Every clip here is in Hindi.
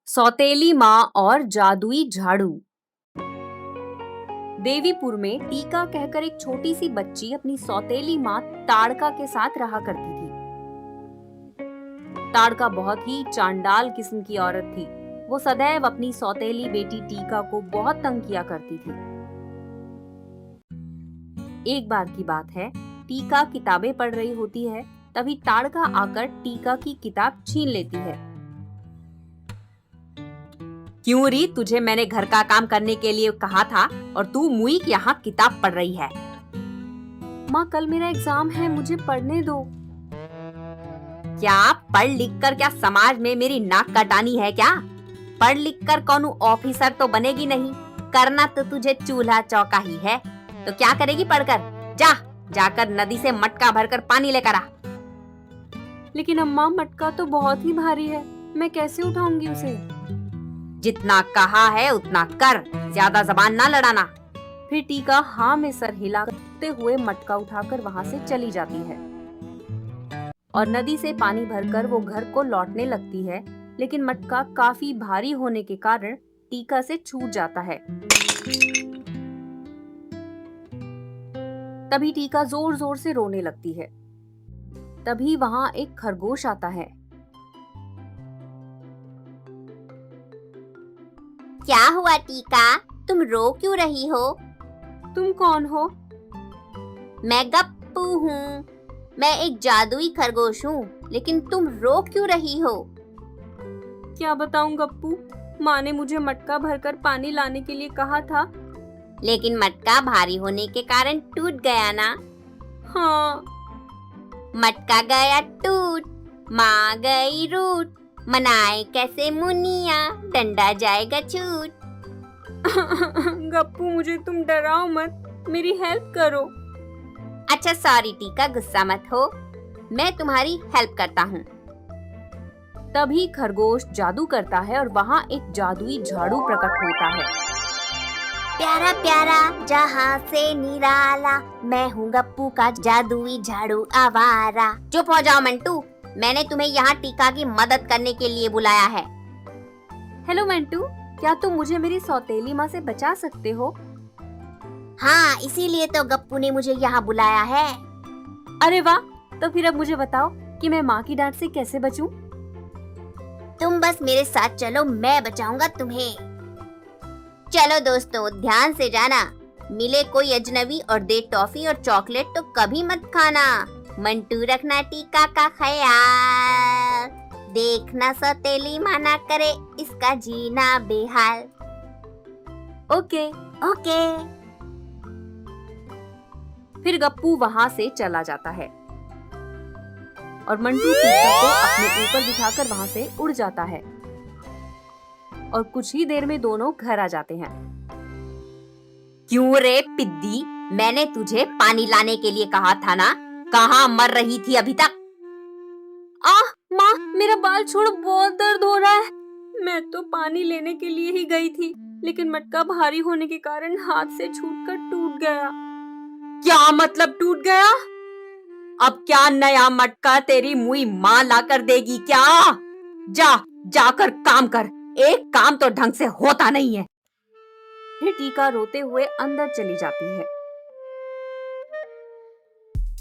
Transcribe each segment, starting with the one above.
सौतेली माँ और जादुई झाड़ू। देवीपुर में टीका कहकर एक छोटी सी बच्ची अपनी सौतेली माँ ताड़का के साथ रहा करती थी। ताड़का बहुत ही चांडाल किस्म की औरत थी। वो सदैव अपनी सौतेली बेटी टीका को बहुत तंग किया करती थी। एक बार की बात है, टीका किताबें पढ़ रही होती है, तभी ताड़का आकर टीका की किताब छीन लेती है। क्यों री, तुझे मैंने घर का काम करने के लिए कहा था और तू मुई यहाँ किताब पढ़ रही है। माँ, कल मेरा एग्जाम है, मुझे पढ़ने दो। क्या पढ़ लिख कर क्या समाज में मेरी नाक कटानी है क्या? पढ़ लिख कर कौन ऑफिसर तो बनेगी नहीं, करना तो तुझे चूल्हा चौका ही है। तो क्या करेगी पढ़कर? जाकर नदी से मटका भरकर पानी लेकर आ। लेकिन अम्मा, मटका तो बहुत ही भारी है, मैं कैसे उठाऊंगी उसे? जितना कहा है उतना कर, ज्यादा जबान ना लड़ाना। फिर टीका हाँ में सर हिलाते हुए मटका उठाकर वहाँ से चली जाती है और नदी से पानी भरकर वो घर को लौटने लगती है। लेकिन मटका काफी भारी होने के कारण टीका से छूट जाता है। तभी टीका जोर जोर से रोने लगती है। तभी वहाँ एक खरगोश आता है। क्या हुआ टीका, तुम रो क्यों रही हो? तुम कौन हो? मैं गप्पू हूँ। मैं एक जादुई खरगोश हूँ, लेकिन तुम रो क्यों रही हो? क्या बताऊं गप्पू, माँ ने मुझे मटका भरकर पानी लाने के लिए कहा था। लेकिन मटका भारी होने के कारण टूट गया ना? हाँ। मटका गया टूट, माँ गई रूठ, मनाए कैसे मुनिया, डंडा जाएगा छूट। गप्पू, मुझे तुम डराओ मत, मेरी हेल्प करो। अच्छा सॉरी टीका, गुस्सा मत हो, मैं तुम्हारी हेल्प करता हूँ। तभी खरगोश जादू करता है और वहाँ एक जादुई झाड़ू प्रकट होता है। प्यारा प्यारा जहाँ से निराला, मैं हूँ गप्पू का जादुई झाड़ू आवारा। चुप हो जाओ मंटू, मैंने तुम्हें यहाँ टीका की मदद करने के लिए बुलाया है। हेलो मंटू, क्या तुम मुझे मेरी सौतेली माँ से बचा सकते हो? हाँ, इसीलिए तो गप्पू ने मुझे यहाँ बुलाया है। अरे वाह, तो फिर अब मुझे बताओ कि मैं माँ की डांट से कैसे बचूं? तुम बस मेरे साथ चलो, मैं बचाऊंगा तुम्हें। चलो दोस्तों, ध्यान से जाना, मिले कोई अजनबी और दे टॉफी और चॉकलेट तो कभी मत खाना। मंटू रखना टीका का ख्याल, देखना सौतेली माना करे इसका जीना बेहाल। ओके। ओके। फिर गप्पू वहाँ से चला जाता है और मंटू टीका को अपने ऊपर बिठाकर वहाँ से उड़ जाता है और कुछ ही देर में दोनों घर आ जाते हैं। क्यों रे पिद्दी, मैंने तुझे पानी लाने के लिए कहा था ना, कहाँ मर रही थी अभी तक? माँ, मेरा बाल छोड़ो, बहुत दर्द हो रहा है। मैं तो पानी लेने के लिए ही गई थी, लेकिन मटका भारी होने के कारण हाथ से छूटकर टूट गया। क्या मतलब टूट गया? अब क्या नया मटका तेरी मुई माँ ला कर देगी क्या? जाकर काम कर, एक काम तो ढंग से होता नहीं है। फिर टीका रोते हुए अंदर चली जाती है।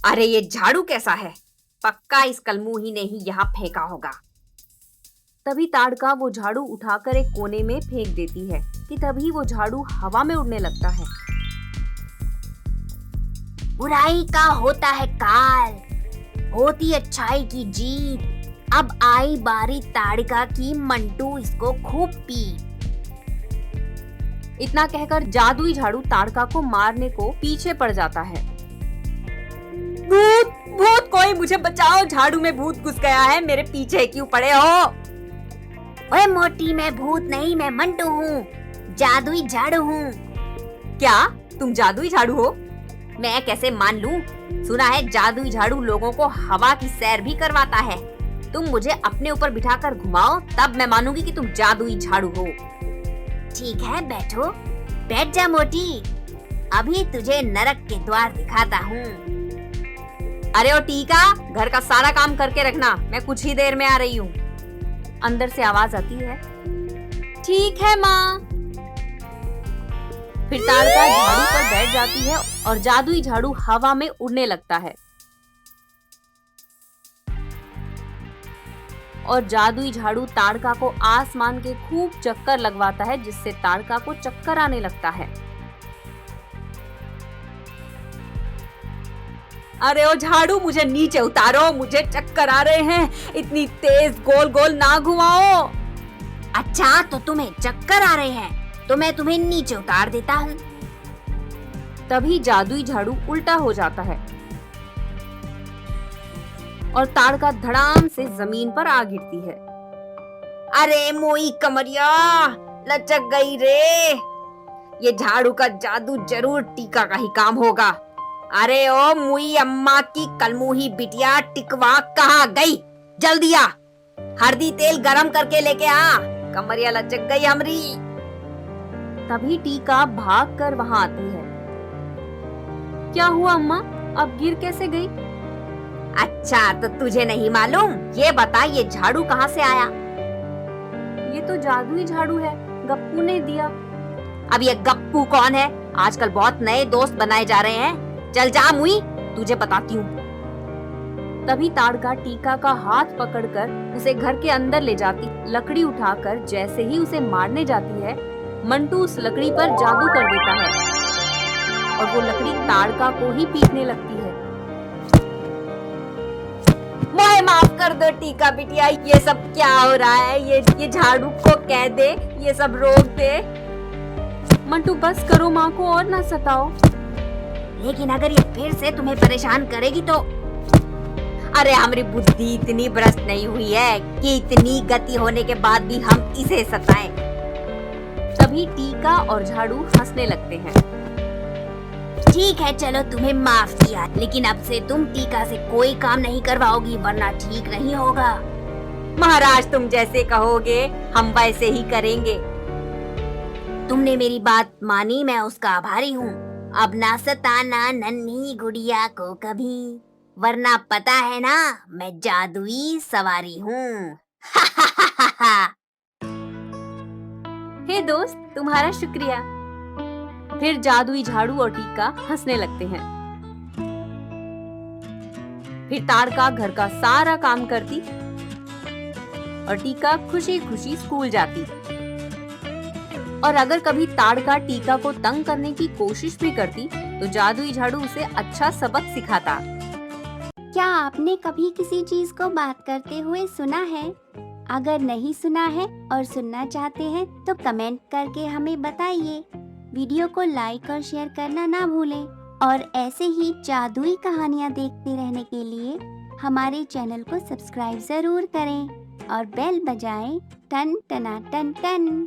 अरे ये झाड़ू कैसा है, पक्का इस कलमुही ने ही यहाँ फेंका होगा। तभी ताड़का वो झाड़ू उठाकर एक कोने में फेंक देती है कि तभी वो झाड़ू हवा में उड़ने लगता है। बुराई का होता है काल, होती अच्छाई की जीत। अब आई बारी ताड़का की, मंटू इसको खूब पी। इतना कहकर जादुई झाड़ू ताड़का को मारने को पीछे पड़ जाता है। भूत भूत, कोई मुझे बचाओ, झाड़ू में भूत घुस गया है, मेरे पीछे क्यों पड़े हो? ओए मोटी, मैं भूत नहीं, मैं मंटू हूँ, जादुई झाड़ू हूँ। क्या तुम जादुई झाड़ू हो? मैं कैसे मान लूं? सुना है जादुई झाड़ू लोगों को हवा की सैर भी करवाता है। तुम मुझे अपने ऊपर बिठाकर घुमाओ, तब मैं मानूंगी कि तुम जादुई झाड़ू हो। ठीक है, बैठो, बैठ जा मोटी, अभी तुझे नरक के द्वार दिखाता हूँ। अरे ओ टीका, घर का सारा काम करके रखना, मैं कुछ ही देर में आ रही हूँ। अंदर से आवाज आती है, ठीक है माँ। फिर ताड़का झाड़ू पर बैठ जाती है और जादुई झाड़ू हवा में उड़ने लगता है और जादुई झाड़ू ताड़का को आसमान के खूब चक्कर लगवाता है, जिससे ताड़का को चक्कर आने लगता है। अरे ओ झाड़ू, मुझे नीचे उतारो, मुझे चक्कर आ रहे हैं, इतनी तेज गोल गोल ना घुमाओ। अच्छा, तो तुम्हें चक्कर आ रहे हैं तो मैं तुम्हें नीचे उतार देता हूँ। तभी जादुई झाड़ू उल्टा हो जाता है और ताड़का धड़ाम से जमीन पर आ गिरती है। अरे मोई कमरिया, लचक गई रे। ये झाड़ू का जादू जरूर टीका का ही काम होगा। अरे ओ मुई अम्मा की कलमुही बिटिया, टिकवा कहाँ गई? जल्दी आ, हल्दी तेल गरम करके लेके आ, कमरिया लचक गई हमरी। तभी टीका भाग कर वहां आती है। क्या हुआ अम्मा, अब गिर कैसे गई? अच्छा, तो तुझे नहीं मालूम? ये बता, ये झाड़ू कहाँ से आया? ये तो जादुई झाड़ू है, गप्पू ने दिया। अब ये गप्पू कौन है? आजकल बहुत नए दोस्त बनाए जा रहे हैं। चल जा मुई, तुझे बताती हूँ। तभी ताड़का टीका का हाथ पकड़कर उसे घर के अंदर ले जाती। लकड़ी उठाकर जैसे ही उसे मारने जाती है, मंटू उस लकड़ी पर जादू कर देता है और वो लकड़ी ताड़का को ही पीटने लगती है। मुझे माफ कर दो टीका बिटिया, ये सब क्या हो रहा है? ये झाड़ू को कह दे, ये सब रोक दे। मंटू बस करो, माँ को और ना सताओ। लेकिन अगर ये फिर से तुम्हें परेशान करेगी तो? अरे हमारी बुद्धि इतनी भ्रष्ट नहीं हुई है कि इतनी गति होने के बाद भी हम इसे सताएं। तभी टीका और झाड़ू हंसने लगते हैं। ठीक है, चलो तुम्हें माफ किया, लेकिन अब से तुम टीका से कोई काम नहीं करवाओगी, वरना ठीक नहीं होगा। महाराज, तुम जैसे कहोगे हम वैसे ही करेंगे। तुमने मेरी बात मानी, मैं उसका आभारी हूँ। अब ना सताना नन्ही गुड़िया को कभी, वरना पता है ना मैं जादुई सवारी हूँ। हे दोस्त, तुम्हारा शुक्रिया। फिर जादुई झाड़ू और टीका हंसने लगते हैं। फिर ताड़का घर का सारा काम करती और टीका खुशी खुशी स्कूल जाती। और अगर कभी ताड़का टीका को तंग करने की कोशिश भी करती तो जादुई झाड़ू उसे अच्छा सबक सिखाता। क्या आपने कभी किसी चीज को बात करते हुए सुना है? अगर नहीं सुना है और सुनना चाहते हैं तो कमेंट करके हमें बताइए। वीडियो को लाइक और शेयर करना ना भूलें और ऐसे ही जादुई कहानियाँ देखते रहने के लिए हमारे चैनल को सब्सक्राइब जरूर करें और बेल बजाएं। टन टना टन टन।